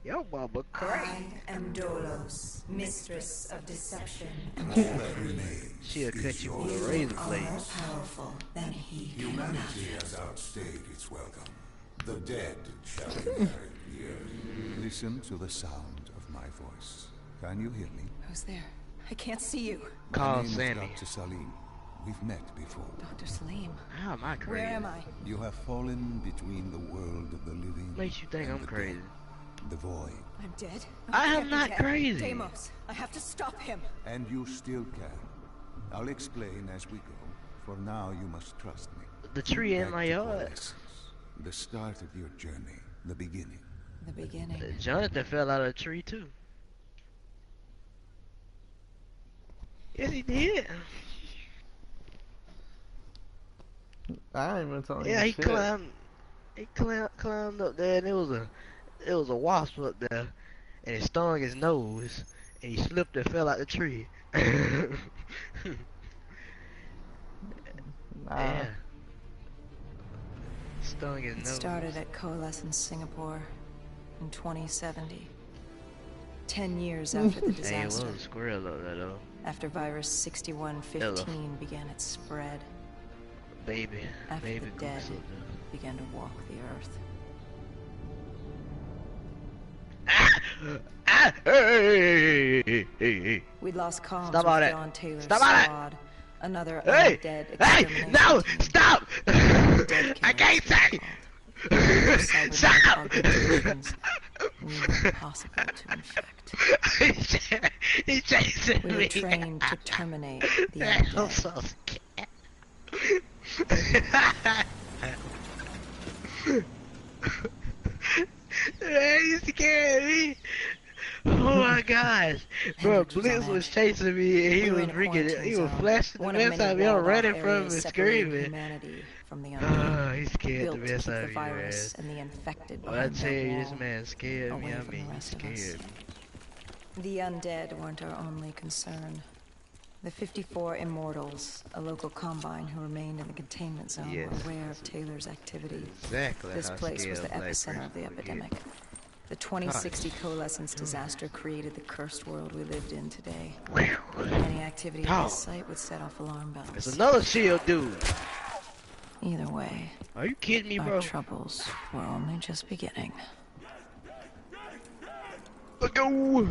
Yo, Bubba, I crazy. am Dolos, mistress of deception and All that remains She'll cut is you your with a you razor are blade. more powerful than he can humanity imagine. has outstayed its welcome. The dead shall inherit the earth. Listen to the sound of my voice. Can you hear me? Who's there? I can't see you. My Call name Sammy. is Dr. Salim. We've met before. Dr. Salim. How am I crazy? Where am I? You have fallen between the world of the living Makes you think and I'm the crazy. dead. The void. I'm dead? I am can't be not dead. crazy. Deimos, I have to stop him. And you still can. I'll explain as we go. For now, you must trust me. The tree in Back my to yard. Coalescence. The start of your journey. The beginning. The beginning. Jonathan fell out of the tree too. Yes, he did. I ain't even telling Yeah, you he shit. climbed. He climbed up there, and it was a wasp up there, and it stung his nose, and he slipped and fell out the tree. Nah. Yeah. Stung his It nose. started at Coalescence Singapore in 2070. 10 years after the Hey, it was disaster. a squirrel up there though. After virus 6115 began its spread. Baby. After Baby the dead goose up there. began to walk the earth. Hey. We'd lost comms Stop all with that. John Taylor's Stop all that. squad. Another Hey! undead Hey! extermination No! team. Stop! Dead I can't killers, say! we were called. Cybernetic Stop! augmentations. We were impossible to infect. He's chasing We me. were trained to terminate the I'm undead. so scared. He scared me. Oh my gosh. Bro, Hendrix was Blitz on was edge. chasing me and he We were was in a freaking, quarantine he was zone, flashing the one of mess many out of me. I'm walled-off running from him areas and separating screaming. humanity from the undead. Oh, he scared Built the to mess keep out the of you, man. virus and the infected When I behind tell their you wall, this man scared me, away I from mean the he rest of scared us. me. The undead weren't our only concern. The 54 Immortals, a local combine who remained in the containment zone, Yes. were aware of Taylor's activity. Exactly This how place was scared the a black epicenter of the person would get. epidemic. The 2060 Coalescence disaster created the cursed world we lived in today. Any activity at this site would set off alarm There's bells. another shield dude. Either way, Are you kidding me, our bro? troubles were only just beginning. Let's go.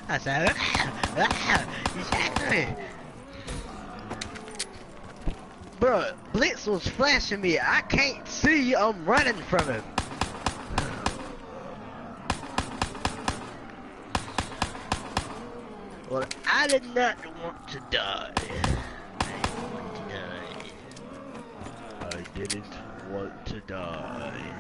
I said, you shot me. Bro, Blitz was flashing me. I can't see. I'm running from him. Well, I did not want to die. I didn't want to die.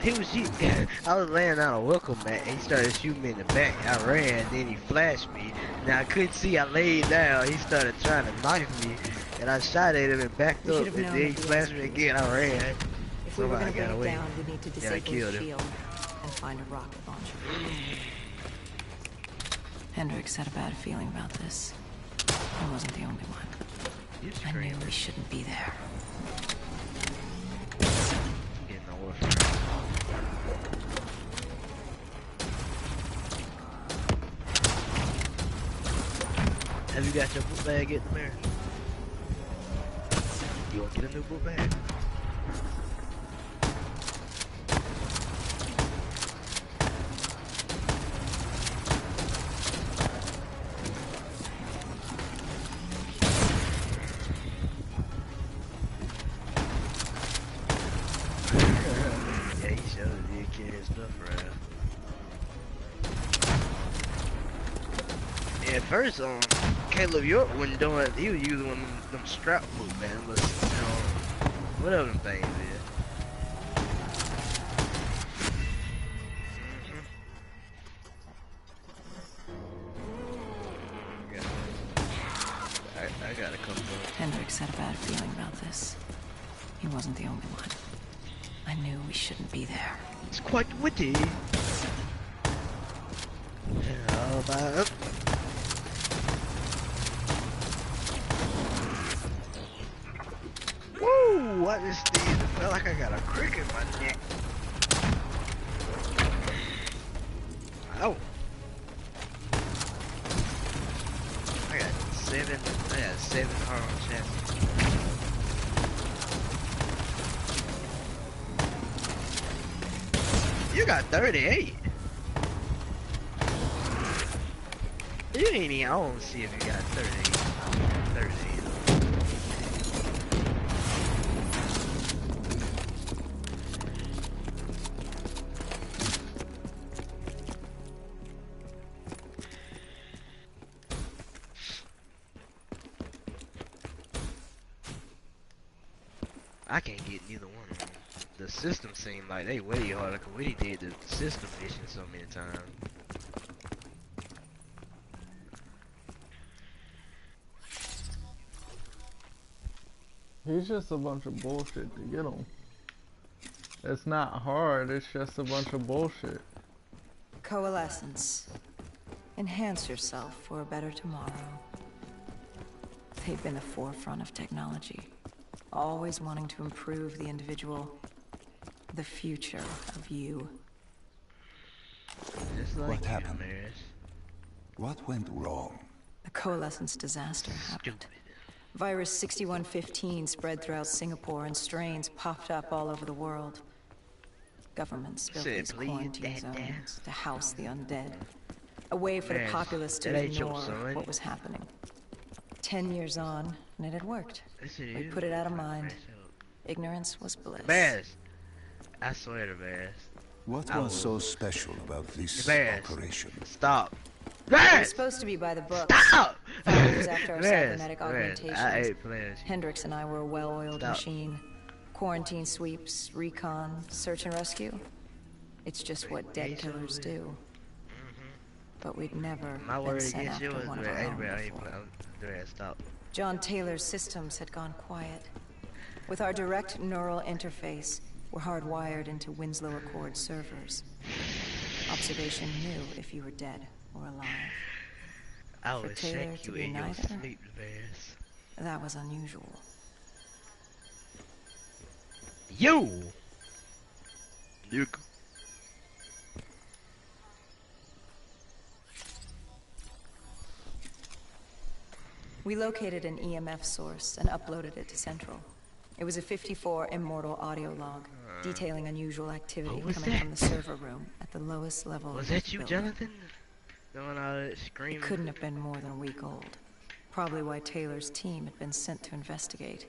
He was shooting. I was laying on a welcome mat. He started shooting me in the back. I ran, then he flashed me. Now I couldn't see. I laid down. He started trying to knife me, and I shot at him and backed We up. should And have then known he that flashed me again. I ran. If we were Somebody going to bring got it away. down, we'd need to I disable killed the him. shield and find a rocket launcher. Hendrix had a bad feeling about this. I wasn't the only one. It's I crazy. knew we shouldn't be there. Getting no warfare. Have you got your book bag yet, Mary? You want to get a new book bag? Yeah, he sure did carry his stuff around. Yeah, at first, Caleb York wasn't doing it. He was using one of them strap book, man. But, whatever them things is. I got a couple. Hendricks had a bad feeling about this. He wasn't the only one. I knew we shouldn't be there. It's quite witty. How about... Woo! I just did. It felt like I got a crick in my neck. Oh. I got 7 hard on chest. You got 38. You ain't even, I don't see if you got 38. 38. I can't get neither one of them. The system seemed like they way harder because we did the system mission so many times. He's just a bunch of bullshit to get him. It's not hard, it's just a bunch of bullshit. Coalescence. Enhance yourself for a better tomorrow. They've been the forefront of technology, always wanting to improve the individual, the future of you. Just like What happened? Maris. What went wrong? The Coalescence disaster happened. Stupid. Virus 6115 spread throughout Singapore and strains popped up all over the world. Governments built Said, these "Please, quarantine Dad, zones to house the undead. A way for the Man, populace to that ain't your ignore son. what was happening. 10 years on, and it had worked. Yes, it We is. put it out of mind. Ignorance was bliss. Maris. I swear to Maris. What I was will- so special about this Maris. operation? Stop. It was Maris! supposed to be by the books. Stop! 5 years after our Maris, cybernetic Maris, augmentations, I hate playing with you. Hendricks and I were a well-oiled Stop. machine. Quarantine sweeps, recon, search and rescue. It's just what dead killers do. But we'd never My been word sent against you after was one of our Maris. own I ain't before. playing. Stop. John Taylor's systems had gone quiet. With our direct neural interface, we're hardwired into Winslow Accord servers. Observation knew if you were dead or alive. I For would Taylor shake to you be in your neither? sleep, Maris. That was unusual. You! Luke. We located an EMF source and uploaded it to Central. It was a 54 immortal audio log detailing unusual activity What was coming that? from the server room at the lowest level Was of the that you, building. Jonathan? Doing all that screaming? It couldn't have been more than a week old. Probably why Taylor's team had been sent to investigate.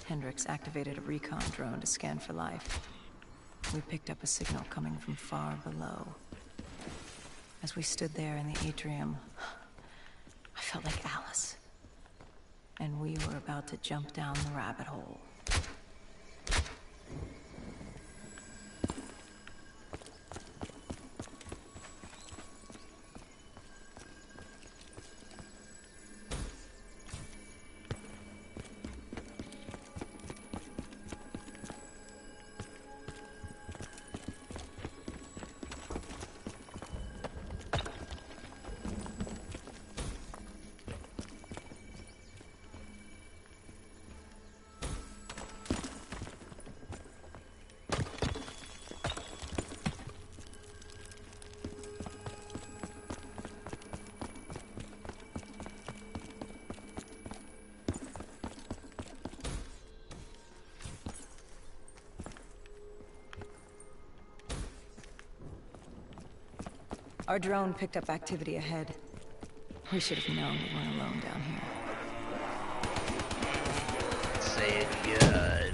Hendricks activated a recon drone to scan for life. We picked up a signal coming from far below. As we stood there in the atrium, I felt like Alice. And we were about to jump down the rabbit hole. Our drone picked up activity ahead. We should have known we weren't alone down here. Say it good.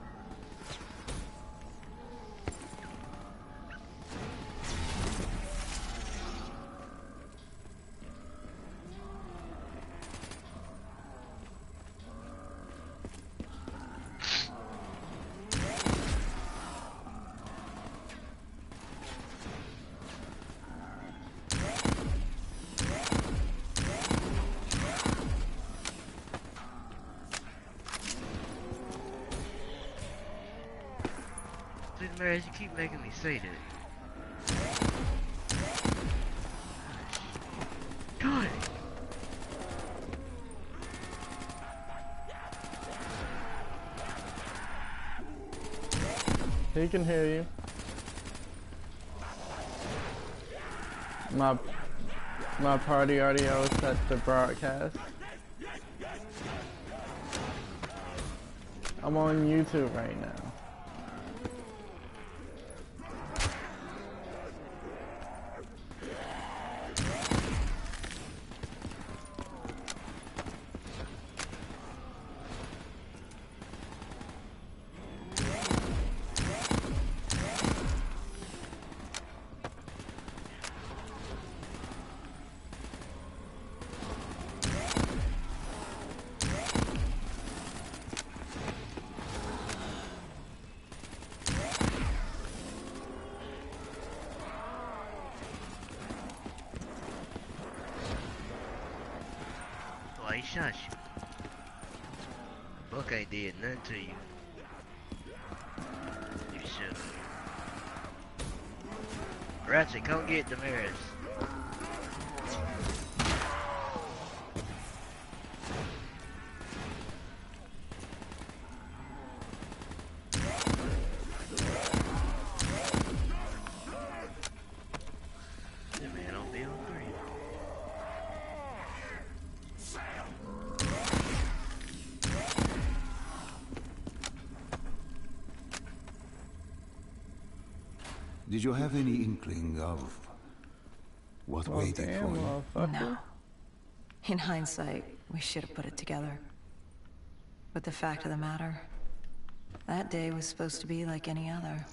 through the mirrors? You keep making me say that. God. He can hear you. My party audio is set to broadcast. I'm on YouTube right now. Why he shot you? Buck ain't did nothing to you. You should. Ratchet, come get the mirrors. That man on BO3. Did you have any inkling of what waited for Damn, you? motherfucker. No. In hindsight, we should have put it together. But the fact of the matter, that day was supposed to be like any other.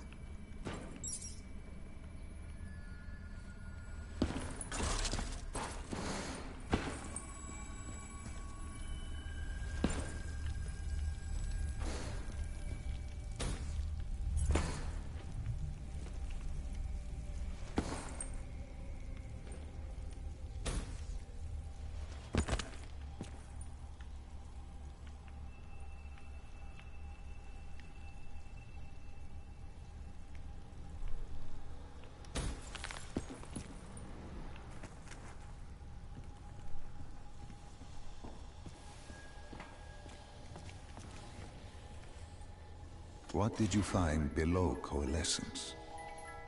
What did you find below Coalescence?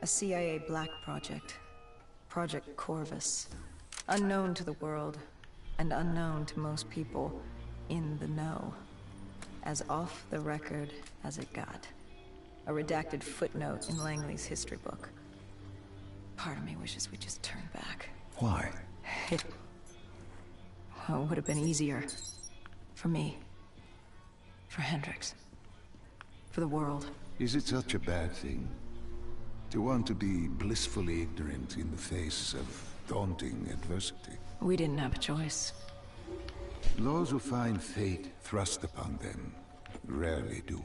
A CIA black project. Project Corvus. Unknown to the world, and unknown to most people in the know. As off the record as it got. A redacted footnote in Langley's history book. Part of me wishes we just turned back. Why? It would have been easier. For me. For Hendrix. For the world. Is it such a bad thing? To want to be blissfully ignorant in the face of daunting adversity? We didn't have a choice. Those who find fate thrust upon them rarely do.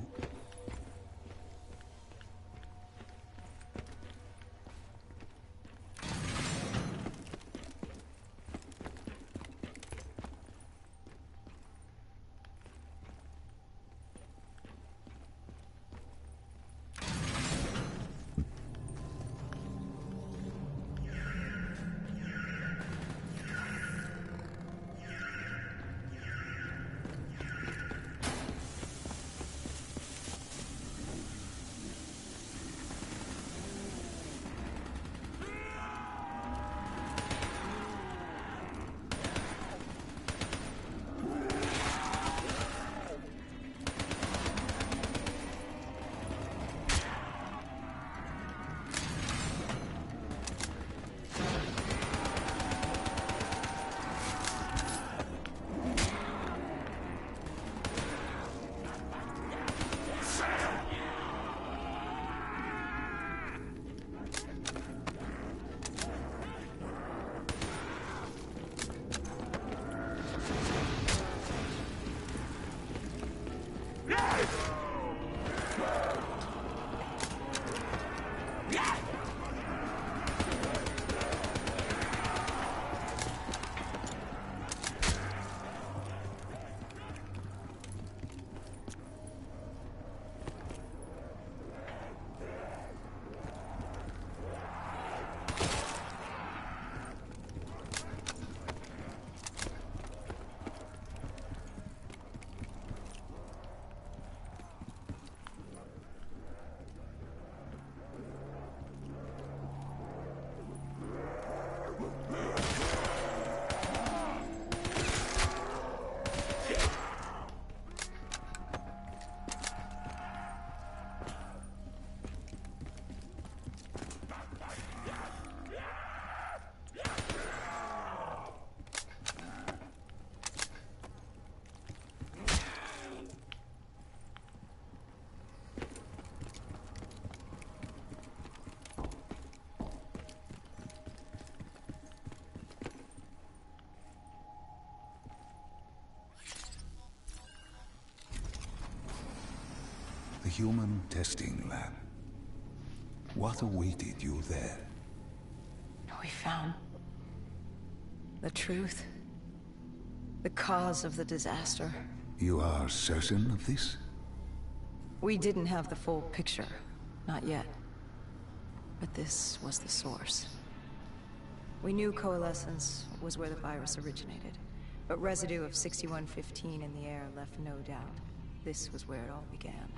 human testing lab. What awaited you there? We found the truth. The cause of the disaster. You are certain of this? We didn't have the full picture. Not yet. But this was the source. We knew coalescence was where the virus originated, but residue of 6115 in the air left no doubt. This was where it all began.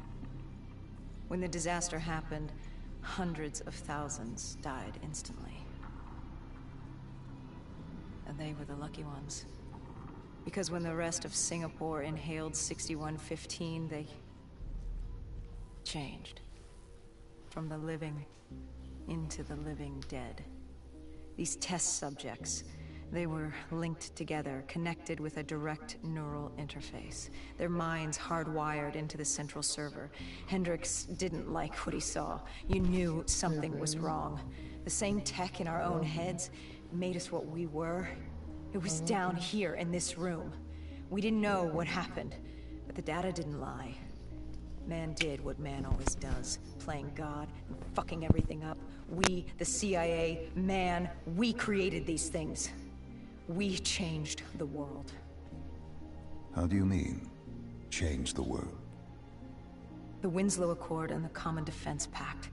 When the disaster happened, hundreds of thousands died instantly. And they were the lucky ones. Because when the rest of Singapore inhaled 6115, they changed. From the living into the living dead. These test subjects, they were linked together, connected with a direct neural interface. Their minds hardwired into the central server. Hendricks didn't like what he saw. You knew something was wrong. The same tech in our own heads made us what we were. It was down here in this room. We didn't know what happened, but the data didn't lie. Man did what man always does, playing God and fucking everything up. We, the CIA, man, we created these things. We changed the world. How do you mean, change the world? The Winslow Accord and the Common Defense Pact.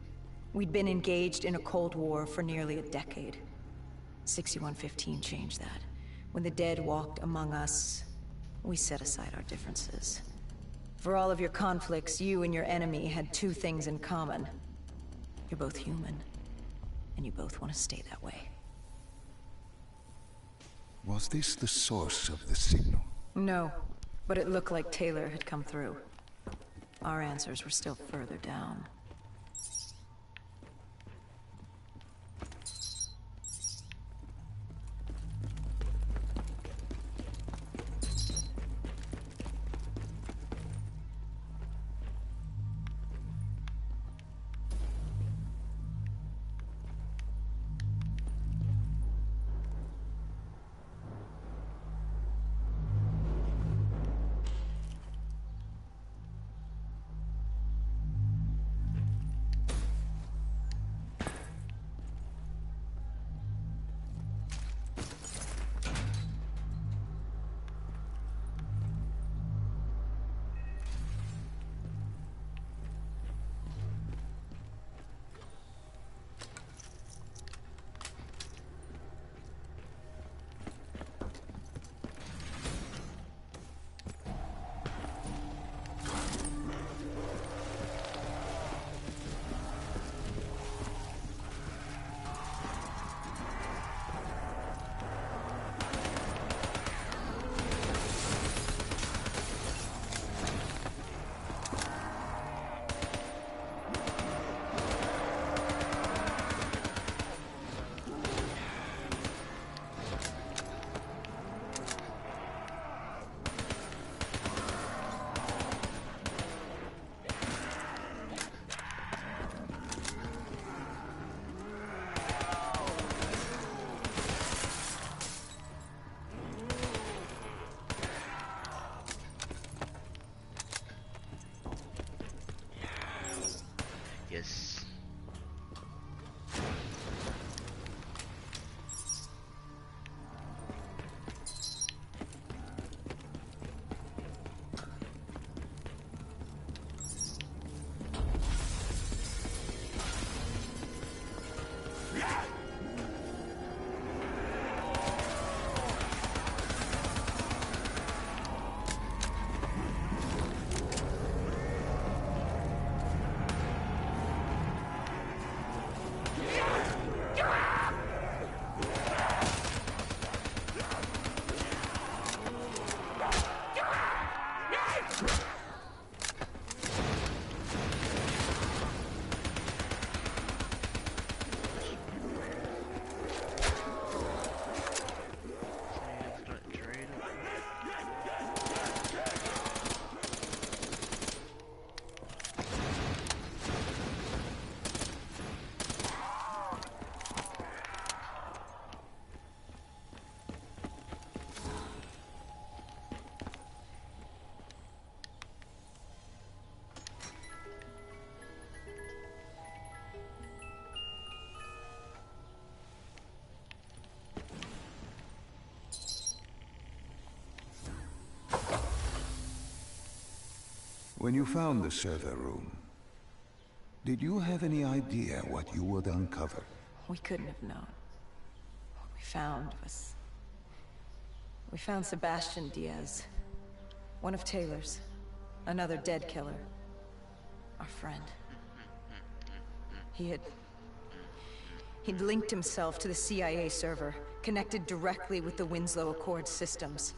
We'd been engaged in a Cold War for nearly a decade. 6115 changed that. When the dead walked among us, we set aside our differences. For all of your conflicts, you and your enemy had two things in common. You're both human, and you both want to stay that way. Was this the source of the signal? No, but it looked like Taylor had come through. Our answers were still further down. Yes. When you found the server room, did you have any idea what you would uncover? We couldn't have known. What we found was... We found Sebastian Diaz. One of Taylor's. Another dead killer. Our friend. He'd linked himself to the CIA server, connected directly with the Winslow Accord systems.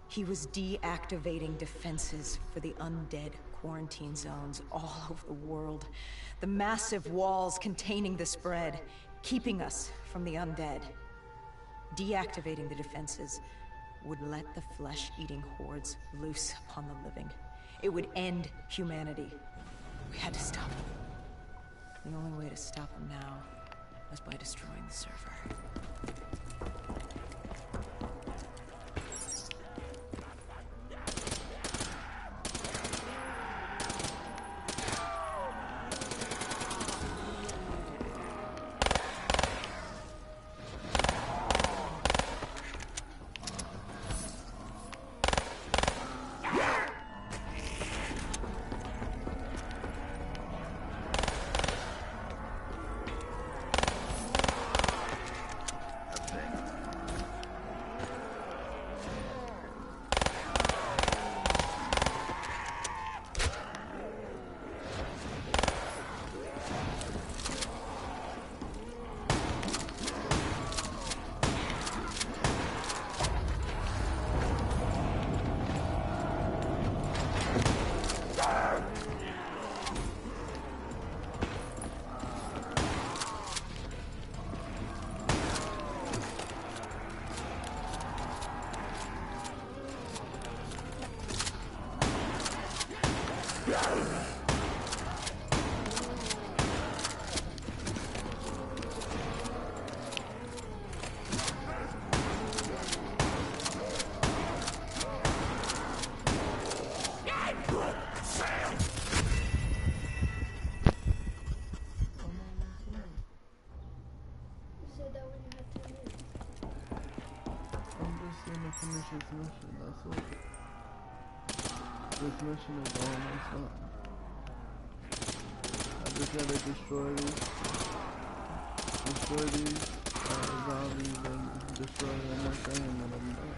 He was deactivating defenses for the undead quarantine zones all over the world. The massive walls containing the spread, keeping us from the undead. Deactivating the defenses would let the flesh-eating hordes loose upon the living. It would end humanity. We had to stop him. The only way to stop him now was by destroying the server. Finish this mission, that's all. This mission is almost done. I just gotta destroy these zombies and destroy everything, and then I'm done.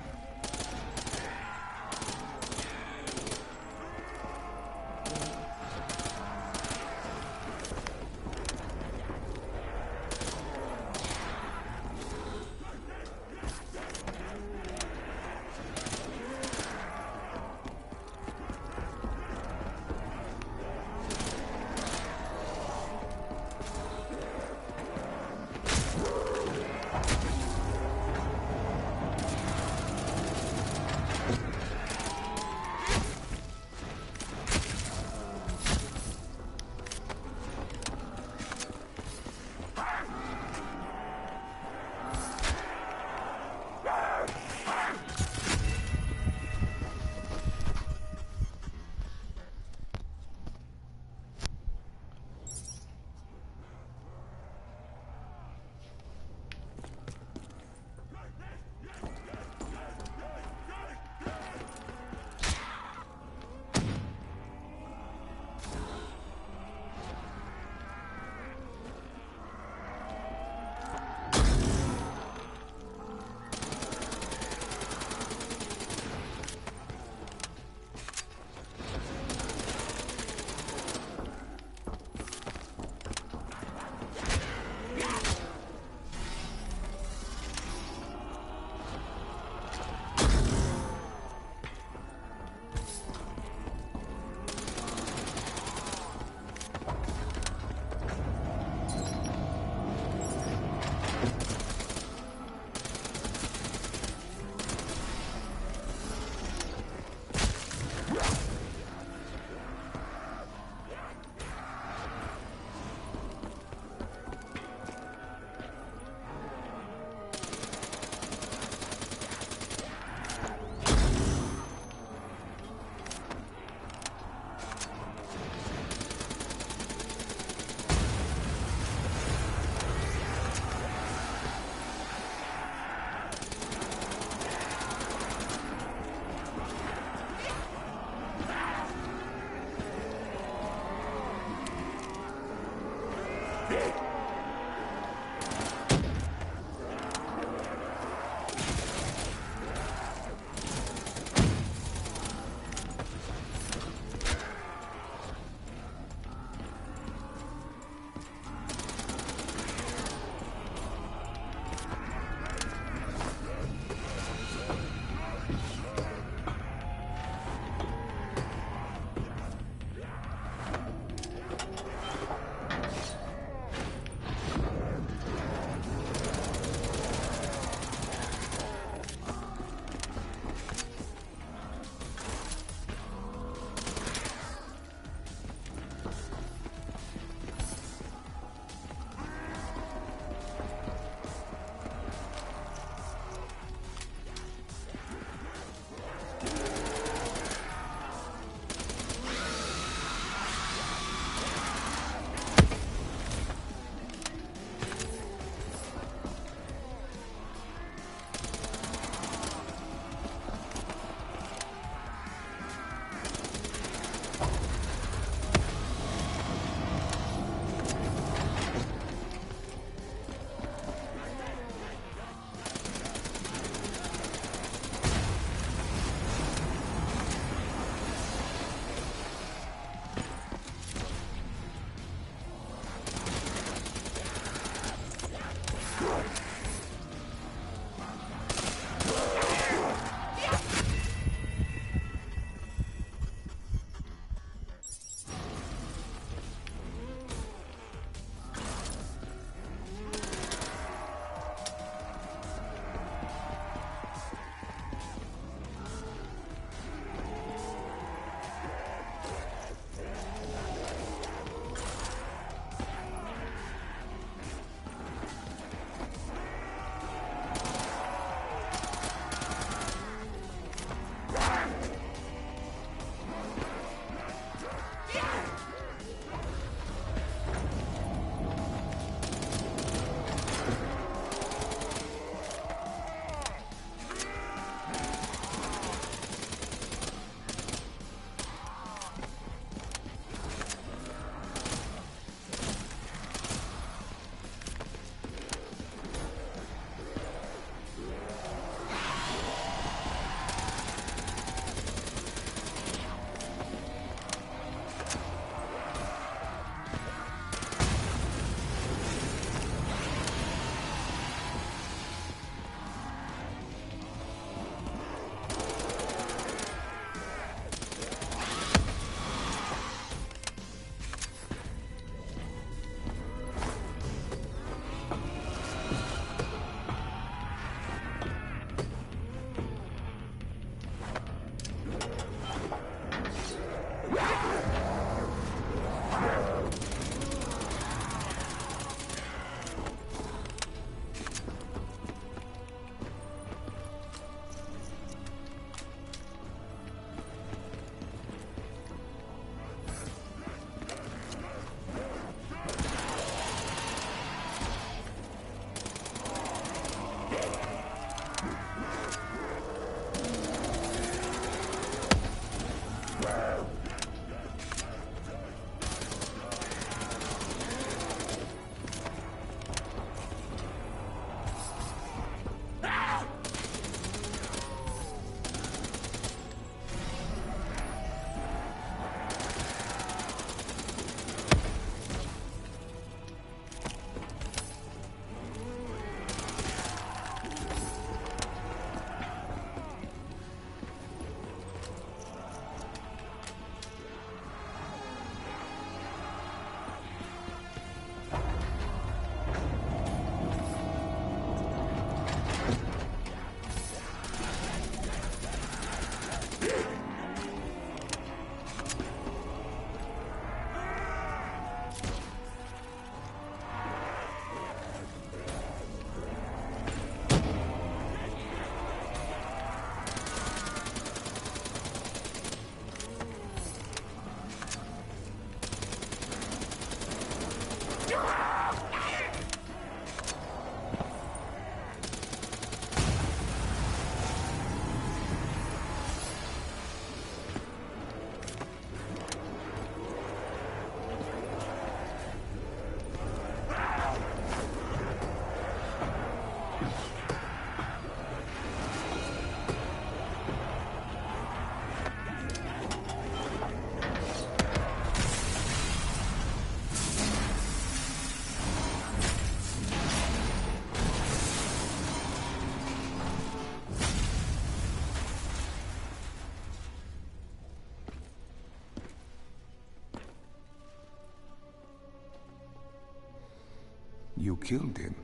You killed him.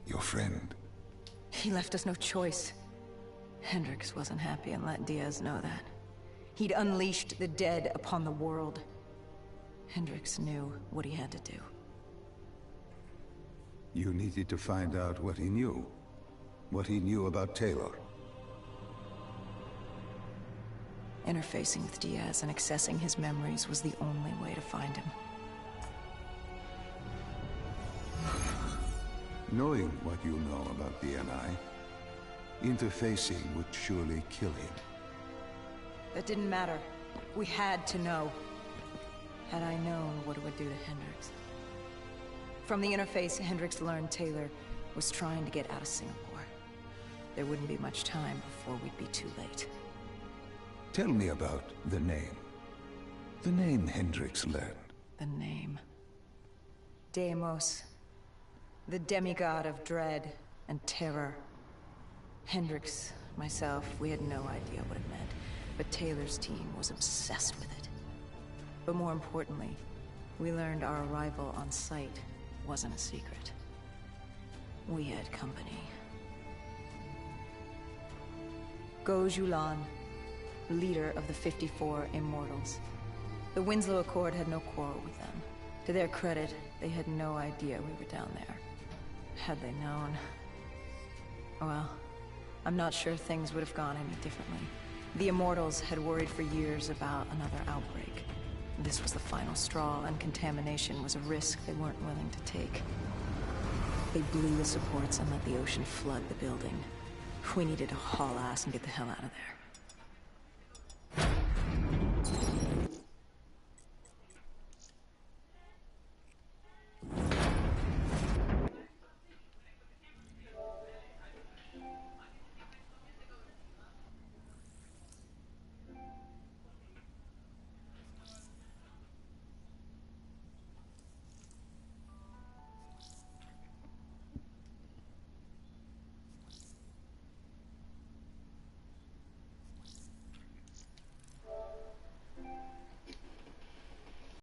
Your friend. He left us no choice. Hendricks wasn't happy and let Diaz know that. He'd unleashed the dead upon the world. Hendricks knew what he had to do. You needed to find out what he knew. What he knew about Taylor. Interfacing with Diaz and accessing his memories was the only way to find him. Knowing what you know about BNI, interfacing would surely kill him. That didn't matter. We had to know. Had I known what it would do to Hendricks. From the interface, Hendricks learned Taylor was trying to get out of Singapore. There wouldn't be much time before we'd be too late. Tell me about the name. The name Hendricks learned. The name. Deimos. The demigod of dread and terror. Hendricks, myself, we had no idea what it meant, but Taylor's team was obsessed with it. But more importantly, we learned our arrival on site wasn't a secret. We had company. Go Julan, leader of the 54 Immortals. The Winslow Accord had no quarrel with them. To their credit, they had no idea we were down there. Had they known... well, I'm not sure things would have gone any differently. The Immortals had worried for years about another outbreak. This was the final straw, and contamination was a risk they weren't willing to take. They blew the supports and let the ocean flood the building. We needed to haul ass and get the hell out of there.